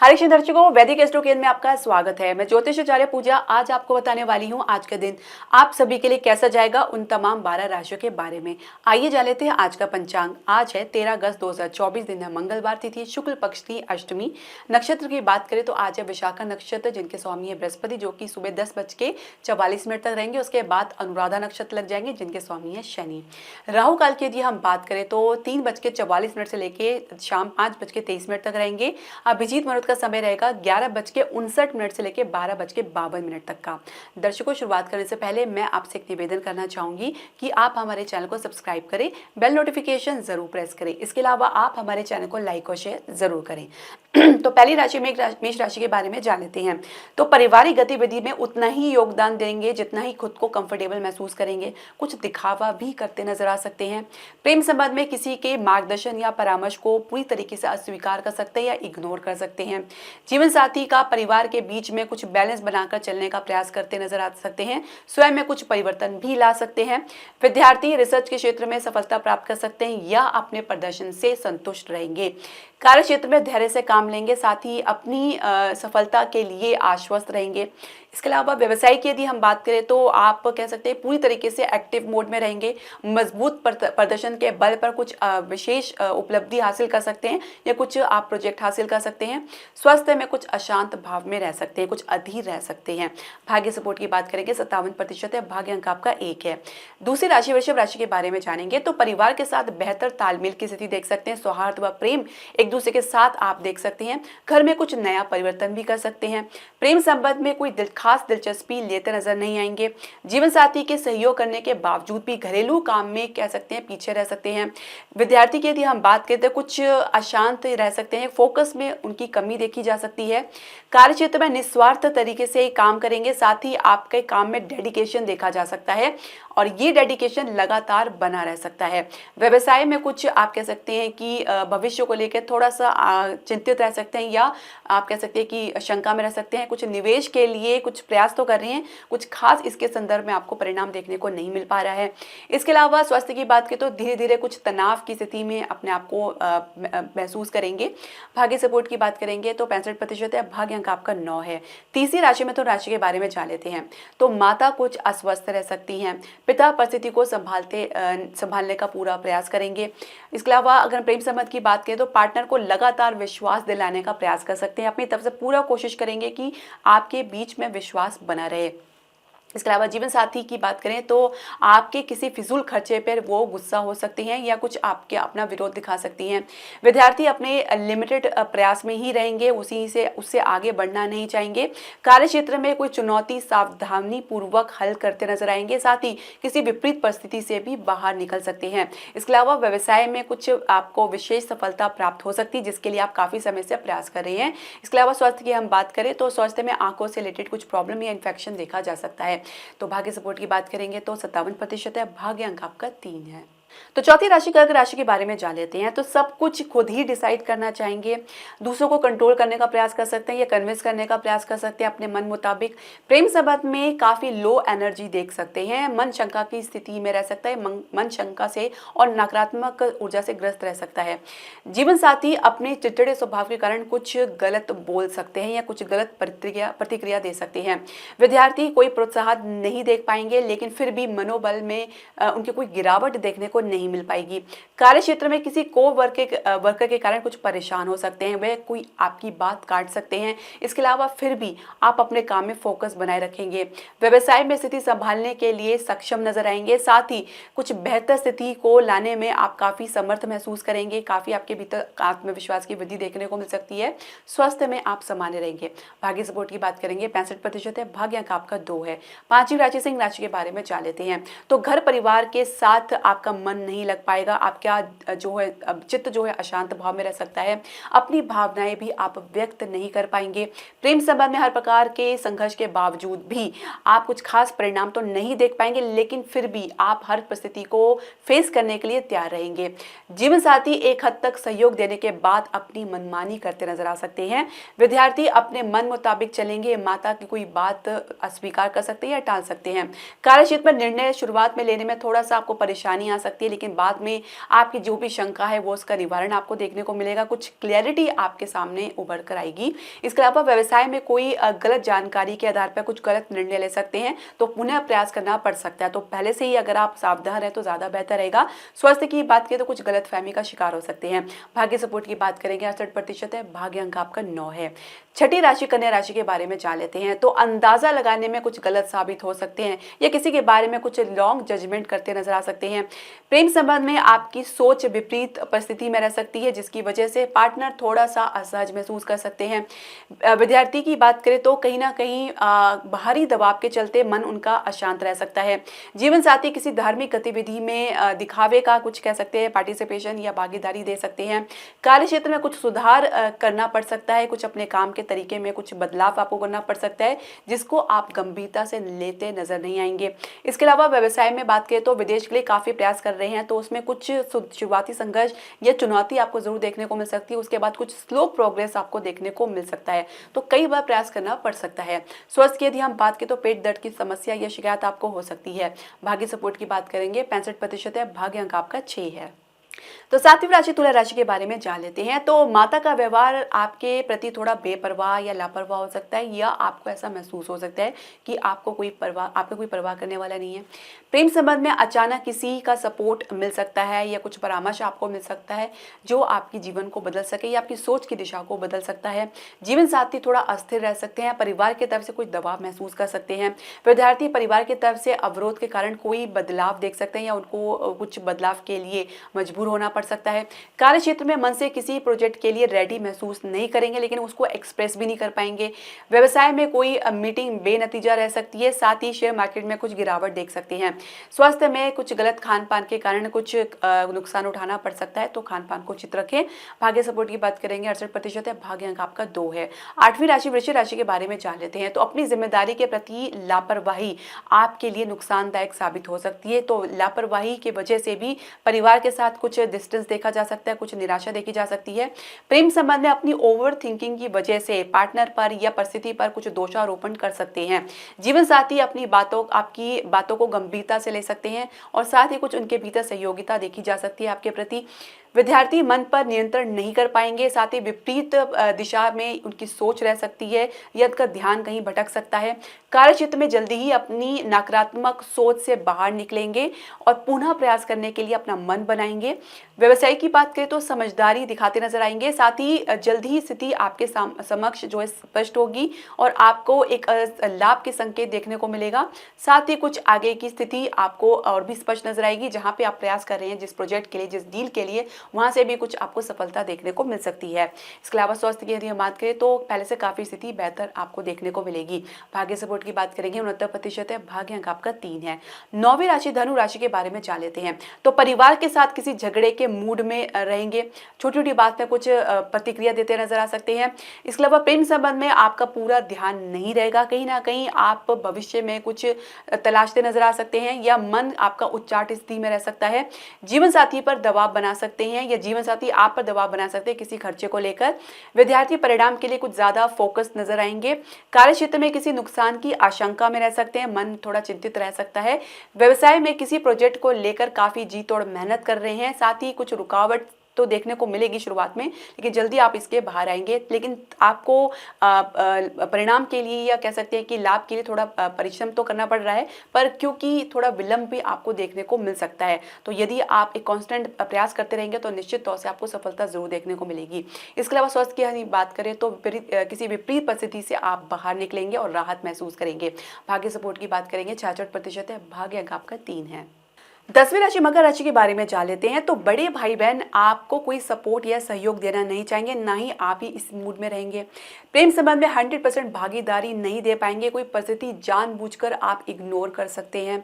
हरीश दर्शकों, वैदिक एस्ट्रोकेन में आपका स्वागत है। मैं ज्योतिषाचार्य पूजा आज आपको बताने वाली हूं आज का दिन आप सभी के लिए कैसा जाएगा उन तमाम 12 राशियों के बारे में। आइए जान लेते हैं आज का पंचांग। आज है 13 अगस्त 2024, दिन है मंगलवार, तिथि शुक्ल पक्ष की अष्टमी। नक्षत्र की बात करें तो आज है विशाखा नक्षत्र, जिनके स्वामी है बृहस्पति, जो कि सुबह 10:44 तक रहेंगे। उसके बाद अनुराधा नक्षत्र लग जाएंगे, जिनके स्वामी है शनि। राहु काल की यदि हम बात करें तो 3:44 से लेके शाम 5:23 तक रहेंगे। अभिजीत मुहूर्त का समय रहेगा 11:59 से लेकर 12:52 तक का। दर्शकों, शुरुआत करने से पहले मैं आपसे एक निवेदन करना चाहूंगी कि आप हमारे चैनल को सब्सक्राइब करें, बेल नोटिफिकेशन जरूर प्रेस करें। इसके अलावा आप हमारे चैनल को लाइक और शेयर जरूर करें। तो पहली राशि में मेष राशि के बारे में जान लेते हैं। तो पारिवारिक गतिविधि में उतना ही योगदान देंगे जितना ही खुद को कंफर्टेबल महसूस करेंगे। कुछ दिखावा भी करते नजर आ सकते हैं। प्रेम संबंध में किसी के मार्गदर्शन या परामर्श को पूरी तरीके से अस्वीकार कर सकते हैं या इग्नोर कर सकते हैं। जीवन साथी का परिवार के बीच में कुछ बैलेंस बनाकर चलने का प्रयास करते नजर आ सकते हैं। स्वयं में कुछ परिवर्तन भी ला सकते हैं। विद्यार्थी रिसर्च के क्षेत्र में सफलता प्राप्त कर सकते हैं या अपने प्रदर्शन से संतुष्ट रहेंगे। कार्य क्षेत्र में धैर्य से काम लेंगे, साथ ही अपनी सफलता के लिए आश्वस्त रहेंगे। इसके अलावा व्यवसाय की यदि हम बात करें तो आप कह सकते हैं पूरी तरीके से एक्टिव मोड में रहेंगे। मजबूत प्रदर्शन के बल पर कुछ विशेष उपलब्धि हासिल कर सकते हैं या कुछ आप प्रोजेक्ट हासिल कर सकते हैं। स्वास्थ्य में कुछ अशांत भाव में रह सकते हैं, कुछ अधीर रह सकते हैं। भाग्य सपोर्ट की बात करेंगे 57% है। भाग्य अंक आपका 1 है। दूसरी राशि वृषभ राशि के बारे में जानेंगे तो परिवार के साथ बेहतर तालमेल की स्थिति देख सकते हैं। सौहार्द व प्रेम एक दूसरे के साथ आप देख सकते हैं। घर में कुछ नया परिवर्तन भी कर सकते हैं। प्रेम संबंध में कोई खास दिलचस्पी लेते नजर नहीं आएंगे। जीवन साथी के सहयोग करने के बावजूद भी घरेलू काम में कह सकते हैं पीछे रह सकते हैं। विद्यार्थी की यदि हम बात करें तो कुछ अशांत रह सकते हैं। फोकस में उनकी कमी देखी जा सकती है। कार्य क्षेत्र में निस्वार्थ तरीके से काम करेंगे, साथ ही आपके काम में डेडिकेशन देखा जा सकता है और ये डेडिकेशन लगातार बना रह सकता है। व्यवसाय में कुछ आप कह सकते हैं कि भविष्य को लेकर थोड़ा सा चिंतित रह सकते हैं या आप कह सकते हैं कि शंका में रह सकते हैं। कुछ निवेश के लिए कुछ प्रयास तो कर रहे हैं, कुछ खास इसके संदर्भ में आपको परिणाम देखने को नहीं मिल पा रहा है। इसके अलावा स्वास्थ्य की बात करें तो धीरे धीरे कुछ तनाव की स्थिति में अपने आप को महसूस करेंगे। भाग्य सपोर्ट की बात करेंगे तो 65% है। भाग्य अंक आपका 9 है। तीसरी राशि में तो राशि के बारे में जान लेते हैं। तो माता कुछ अस्वस्थ रह सकती हैं। पिता परिस्थिति को संभालने का पूरा प्रयास करेंगे। इसके अलावा अगर प्रेम संबंध की बात करें तो पार्टनर को लगातार विश्वास दिलाने का प्रयास कर सकते हैं। अपनी तरफ से पूरा कोशिश करेंगे कि आपके बीच में विश्वास बना रहे। इसके अलावा जीवन साथी की बात करें तो आपके किसी फिजूल खर्चे पर वो गुस्सा हो सकती हैं या कुछ आपके अपना विरोध दिखा सकती हैं। विद्यार्थी अपने लिमिटेड प्रयास में ही रहेंगे, उससे आगे बढ़ना नहीं चाहेंगे। कार्य क्षेत्र में कोई चुनौती सावधानी पूर्वक हल करते नजर आएंगे, साथ ही किसी विपरीत परिस्थिति से भी बाहर निकल सकते हैं। इसके अलावा व्यवसाय में कुछ आपको विशेष सफलता प्राप्त हो सकती है, जिसके लिए आप काफ़ी समय से प्रयास कर रहे हैं। इसके अलावा स्वास्थ्य की हम बात करें तो स्वास्थ्य में आंखों से रिलेटेड कुछ प्रॉब्लम या इन्फेक्शन देखा जा सकता है। तो भाग्य सपोर्ट की बात करेंगे तो 57% है। भाग्य अंक आपका 3 है। तो चौथी राशि कर्क राशि के बारे में जान लेते हैं। तो सब कुछ खुद ही डिसाइड करना चाहेंगे, दूसरों को कंट्रोल करने का प्रयास कर सकते हैं या कन्विंस करने का प्रयास कर सकते हैं अपने मन मुताबिक। प्रेम संबंध में काफी लो एनर्जी देख सकते हैं। मन शंका की स्थिति में रह सकता है। मन शंका से और नकारात्मक ऊर्जा से ग्रस्त रह सकता है। जीवन साथी अपने चिड़चिड़े स्वभाव के कारण कुछ गलत बोल सकते हैं या कुछ गलत प्रतिक्रिया दे सकते हैं। विद्यार्थी कोई प्रोत्साहन नहीं देख पाएंगे, लेकिन फिर भी मनोबल में उनकी कोई गिरावट देखने को नहीं मिल पाएगी। कार्य क्षेत्र में किसी वर्कर के कारण कुछ परेशान हो सकते हैं, वे कोई आपकी बात काट सकते हैं। इसके अलावा फिर भी आप अपने काम में फोकस बनाए रखेंगे। व्यवसाय में स्थिति संभालने के लिए सक्षम नजर आएंगे, साथ ही कुछ बेहतर स्थिति को लाने में आप काफी समर्थ महसूस करेंगे। काफी आपके भीतर आत्मविश्वास की वृद्धि देखने को मिल सकती है। स्वास्थ्य में आप सामान्य रहेंगे। भाग्य सपोर्ट की बात करेंगे 65% है। भाग्य अंक आपका 2 है। पांचवी राशि सिंह राशि के बारे में जान लेते हैं। तो घर परिवार के साथ आपका मन नहीं लग पाएगा। आपका चित्त जो है अशांत भाव में रह सकता है। अपनी भावनाएं भी आप व्यक्त नहीं कर पाएंगे। प्रेम संबंध में हर प्रकार के संघर्ष के बावजूद भी आप कुछ खास परिणाम तो नहीं देख पाएंगे, लेकिन फिर भी आप हर परिस्थिति को फेस करने के लिए तैयार रहेंगे। जीवन साथी एक हद तक सहयोग देने के बाद अपनी मनमानी करते नजर आ सकते हैं। विद्यार्थी अपने मन मुताबिक चलेंगे। माता की कोई बात अस्वीकार कर सकते हैं या टाल सकते हैं। कार्य क्षेत्र में निर्णय शुरुआत में लेने में थोड़ा सा आपको परेशानी आ सकती सकती है, लेकिन बाद में आपकी जो भी शंका है वो उसका निवारण आपको देखने को मिलेगा, कुछ क्लैरिटी आपके सामने उभर कर आएगी। इसके अलावा व्यवसाय में कोई गलत जानकारी के आधार पर कुछ गलत निर्णय ले सकते हैं, तो पुनः प्रयास करना पड़ सकता है। तो पहले से ही अगर आप सावधान हैं तो ज़्यादा बेहतर रहेगा। स्वास्थ्य की बात करें तो कुछ गलतफहमी का शिकार हो सकते हैं। भाग्य सपोर्ट की बात करेंगे 68% है, भाग्य अंक आपका 9 है। छठी राशि कन्या राशि के बारे में जान लेते हैं। तो अंदाजा लगाने में कुछ गलत साबित हो सकते हैं या किसी के बारे में कुछ लॉन्ग जजमेंट करते नजर आ सकते हैं। प्रेम संबंध में आपकी सोच विपरीत परिस्थिति में रह सकती है, जिसकी वजह से पार्टनर थोड़ा सा असहज महसूस कर सकते हैं। विद्यार्थी की बात करें तो कहीं ना कहीं बाहरी दबाव के चलते मन उनका अशांत रह सकता है। जीवन साथी किसी धार्मिक गतिविधि में दिखावे का कुछ कह सकते हैं, पार्टिसिपेशन या भागीदारी दे सकते हैं। कार्य क्षेत्र में कुछ सुधार करना पड़ सकता है, कुछ अपने काम के तरीके में कुछ बदलाव आपको करना पड़ सकता है, जिसको आप गंभीरता से लेते नजर नहीं आएंगे। इसके अलावा व्यवसाय में बात करें तो विदेश के लिए काफी प्रयास कर रहे हैं, तो उसमें कुछ शुरुआती संघर्ष या चुनौती आपको जरूर देखने को मिल सकती है। उसके बाद कुछ स्लो प्रोग्रेस आपको देखने को मिल सकता है, तो कई बार प्रयास करना पड़ सकता है। स्वास्थ्य की यदि हम बात करें तो पेट दर्द की समस्या या शिकायत आपको हो सकती है। भाग्य सपोर्ट की बात करेंगे 65% है, भाग्य अंक आपका 6 है। तो सातवीं राशि तुला राशि के बारे में जान लेते हैं। तो माता का व्यवहार आपके प्रति थोड़ा बेपरवाह या लापरवाह हो सकता है, या आपको ऐसा महसूस हो सकता है कि आपको कोई परवाह करने वाला नहीं है। प्रेम संबंध में अचानक किसी का सपोर्ट मिल सकता है या कुछ परामर्श आपको मिल सकता है जो आपके जीवन को बदल सके या आपकी सोच की दिशा को बदल सकता है। जीवन साथी थोड़ा अस्थिर रह सकते हैं, परिवार की तरफ से कुछ दबाव महसूस कर सकते हैं। विद्यार्थी परिवार की तरफ से अवरोध के कारण कोई बदलाव देख सकते हैं या उनको कुछ बदलाव के लिए मजबूर होना पड़ सकता है। कार्य क्षेत्र में मन से किसी प्रोजेक्ट के लिए रेडी महसूस नहीं करेंगे, लेकिन उसको एक्सप्रेस भी नहीं कर पाएंगे। व्यवसाय में कोई मीटिंग बेनतीजा रह सकती है, साथ ही शेयर मार्केट में कुछ गिरावट देख सकते हैं। स्वास्थ्य में कुछ गलत खान पान के कारण कुछ नुकसान उठाना पड़ सकता है, तो खान पान को उचित रखें। भाग्य सपोर्ट की बात करेंगे 68% है, भाग्य अंक आपका 2 है। आठवीं राशि वृश्चिक राशि के बारे में जान लेते हैं। तो अपनी जिम्मेदारी के प्रति लापरवाही आपके लिए नुकसानदायक साबित हो सकती है, तो लापरवाही की वजह से भी परिवार के साथ कुछ डिस्टेंस देखा जा सकता है, कुछ निराशा देखी जा सकती है। प्रेम संबंध में अपनी ओवर थिंकिंग की वजह से पार्टनर पर या परिस्थिति पर कुछ दोषारोपण कर सकते हैं। जीवन साथी आपकी बातों को गंभीरता से ले सकते हैं और साथ ही कुछ उनके भीतर सहयोगिता देखी जा सकती है आपके प्रति। विद्यार्थी मन पर नियंत्रण नहीं कर पाएंगे, साथ ही विपरीत दिशा में उनकी सोच रह सकती है या उनका ध्यान कहीं भटक सकता है। कार्य क्षेत्र में जल्दी ही अपनी नकारात्मक सोच से बाहर निकलेंगे और पुनः प्रयास करने के लिए अपना मन बनाएंगे। व्यवसाय की बात करें तो समझदारी दिखाते नजर आएंगे, साथ ही जल्द ही स्थिति आपके समक्ष जो है स्पष्ट होगी और आपको एक लाभ के संकेत देखने को मिलेगा। साथ ही कुछ आगे की स्थिति आपको और भी स्पष्ट नजर आएगी, जहां पे आप प्रयास कर रहे हैं जिस प्रोजेक्ट के लिए, जिस डील के लिए, वहां से भी कुछ आपको सफलता देखने को मिल सकती है। इसके अलावा स्वास्थ्य की यदि हम बात करें तो पहले से काफी स्थिति बेहतर आपको देखने को मिलेगी। भाग्य सपोर्ट की बात करेंगे 69% है, भाग्य अंक आपका 3 है। नौवीं राशि धनु राशि के बारे में जान लेते हैं। तो परिवार के साथ किसी झगड़े के मूड में रहेंगे, छोटी छोटी बात में कुछ प्रतिक्रिया देते नजर आ सकते हैं। इसके अलावा प्रेम संबंध में आपका पूरा ध्यान नहीं रहेगा, कहीं ना कहीं आप भविष्य में कुछ तलाशते नजर आ सकते हैं या मन आपका उच्चाट स्थिति में रह सकता है। जीवन साथी पर दबाव बना सकते हैं या जीवन साथी आप पर दबाव बना सकते हैं किसी खर्चे को लेकर। विद्यार्थी परिणाम के लिए कुछ ज्यादा फोकस नजर आएंगे। कार्य क्षेत्र में किसी नुकसान की आशंका में रह सकते हैं, मन थोड़ा चिंतित रह सकता है। व्यवसाय में किसी प्रोजेक्ट को लेकर काफी जी तोड़ मेहनत कर रहे हैं, साथ ही कुछ रुकावट तो देखने को मिलेगी शुरुआत में, लेकिन जल्दी आप इसके बाहर आएंगे। लेकिन आपको परिणाम के लिए या कह सकते हैं कि लाभ के लिए थोड़ा परिश्रम तो करना पड़ रहा है, पर क्योंकि थोड़ा विलंब भी आपको देखने को मिल सकता है। तो यदि आप एक कांस्टेंट प्रयास करते रहेंगे तो निश्चित तौर से आपको सफलता जरूर देखने को मिलेगी। इसके अलावा स्वास्थ्य की यदि बात करें तो किसी विपरीत परिस्थिति से आप बाहर निकलेंगे और राहत महसूस करेंगे। भाग्य सपोर्ट की बात करेंगे 66% है, भाग्य अंक आपका 3 है। 10वीं राशि मकर राशि के बारे में जान लेते हैं। तो बड़े भाई बहन आपको कोई सपोर्ट या सहयोग देना नहीं चाहेंगे, ना ही आप ही इस मूड में रहेंगे। प्रेम संबंध में 100% भागीदारी नहीं दे पाएंगे, कोई परिस्थिति जानबूझकर आप इग्नोर कर सकते हैं।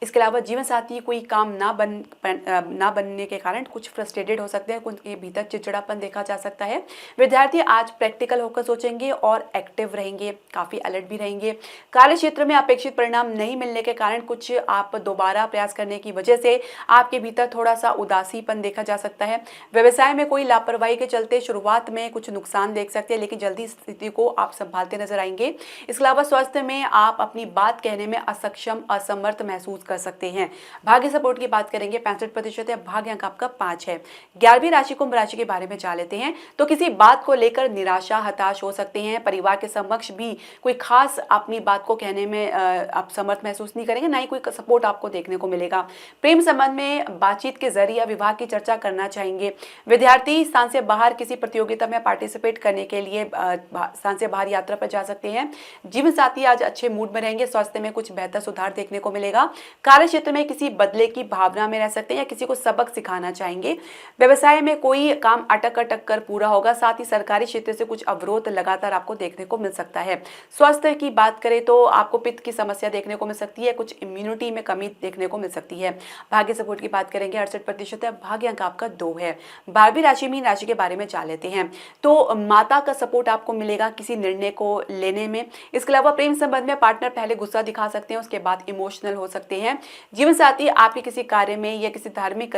इसके अलावा जीवन साथी कोई काम ना बनने के कारण कुछ फ्रस्ट्रेटेड हो सकते हैं, उनके भीतर चिड़चिड़ापन देखा जा सकता है। विद्यार्थी आज प्रैक्टिकल होकर सोचेंगे और एक्टिव रहेंगे, काफ़ी अलर्ट भी रहेंगे। कार्य क्षेत्र में अपेक्षित परिणाम नहीं मिलने के कारण कुछ आप दोबारा प्रयास करने की वजह से आपके भीतर थोड़ा सा उदासीपन देखा जा सकता है। व्यवसाय में कोई लापरवाही के चलते शुरुआत में कुछ नुकसान देख सकते हैं, लेकिन जल्दी स्थिति को आप संभालते नजर आएंगे। इसके अलावा स्वास्थ्य में आप अपनी बात कहने में असक्षम, असमर्थ महसूस कर सकते हैं। भाग्य सपोर्ट की बात करेंगे 65% है, भाग्य अंक आपका 5 है। 11वीं राशि कुंभ राशि के बारे में जान लेते हैं। तो किसी बात को लेकर निराशा हताश हो सकते हैं। परिवार के समक्ष भी कोई खास अपनी बात को कहने में आप समर्थ महसूस नहीं करेंगे, ना ही कोई सपोर्ट आपको देखने को मिलेगा। प्रेम संबंध में बातचीत के जरिए विवाह की चर्चा करना चाहेंगे। विद्यार्थी स्थान से बाहर किसी प्रतियोगिता में पार्टिसिपेट करने के लिए स्थान से बाहर यात्रा पर जा सकते हैं। जीवन साथी आज अच्छे मूड में रहेंगे। स्वास्थ्य में कुछ बेहतर सुधार देखने को मिलेगा। कार्य क्षेत्र में किसी बदले की भावना में रह सकते हैं या किसी को सबक सिखाना चाहेंगे। व्यवसाय में कोई काम अटक कर पूरा होगा। साथ ही सरकारी क्षेत्र से कुछ अवरोध लगातार आपको देखने को मिल सकता है। स्वास्थ्य की बात करें तो आपको पित्त की समस्या देखने को मिल सकती है, कुछ इम्यूनिटी में कमी देखने को मिल सकती है। भाग्य सपोर्ट की बात करेंगे 68% है, भाग्य अंक आपका 2 है। 12वीं राशि मीन राशि के बारे में जान लेते हैं। तो माता का सपोर्ट आपको मिलेगा किसी निर्णय को लेने में। इसके अलावा प्रेम संबंध में पार्टनर पहले गुस्सा दिखा सकते हैं, उसके बाद इमोशनल हो सकते हैं। जीवन साथी आपके किसी कार्य में या किसी धार्मिक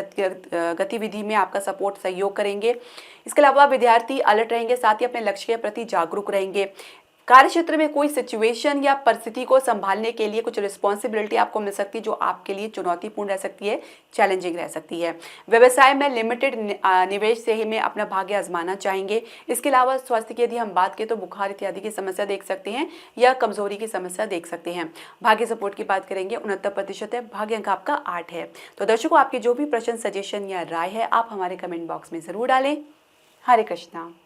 गतिविधि में आपका सपोर्ट सहयोग करेंगे। इसके अलावा विद्यार्थी अलर्ट रहेंगे, साथ ही अपने लक्ष्य के प्रति जागरूक रहेंगे। कार्य क्षेत्र में कोई सिचुएशन या परिस्थिति को संभालने के लिए कुछ रिस्पॉन्सिबिलिटी आपको मिल सकती है जो आपके लिए चुनौतीपूर्ण रह सकती है, चैलेंजिंग रह सकती है। व्यवसाय में लिमिटेड निवेश से ही में अपना भाग्य आजमाना चाहेंगे। इसके अलावा स्वास्थ्य की यदि हम बात करें तो बुखार इत्यादि की समस्या देख सकते हैं या कमजोरी की समस्या देख सकते हैं। भाग्य सपोर्ट की बात करेंगे 69% है, भाग्य अंक आपका 8 है। तो दर्शकों, आपके जो भी प्रश्न, सजेशन या राय है आप हमारे कमेंट बॉक्स में जरूर डालें। हरे कृष्णा।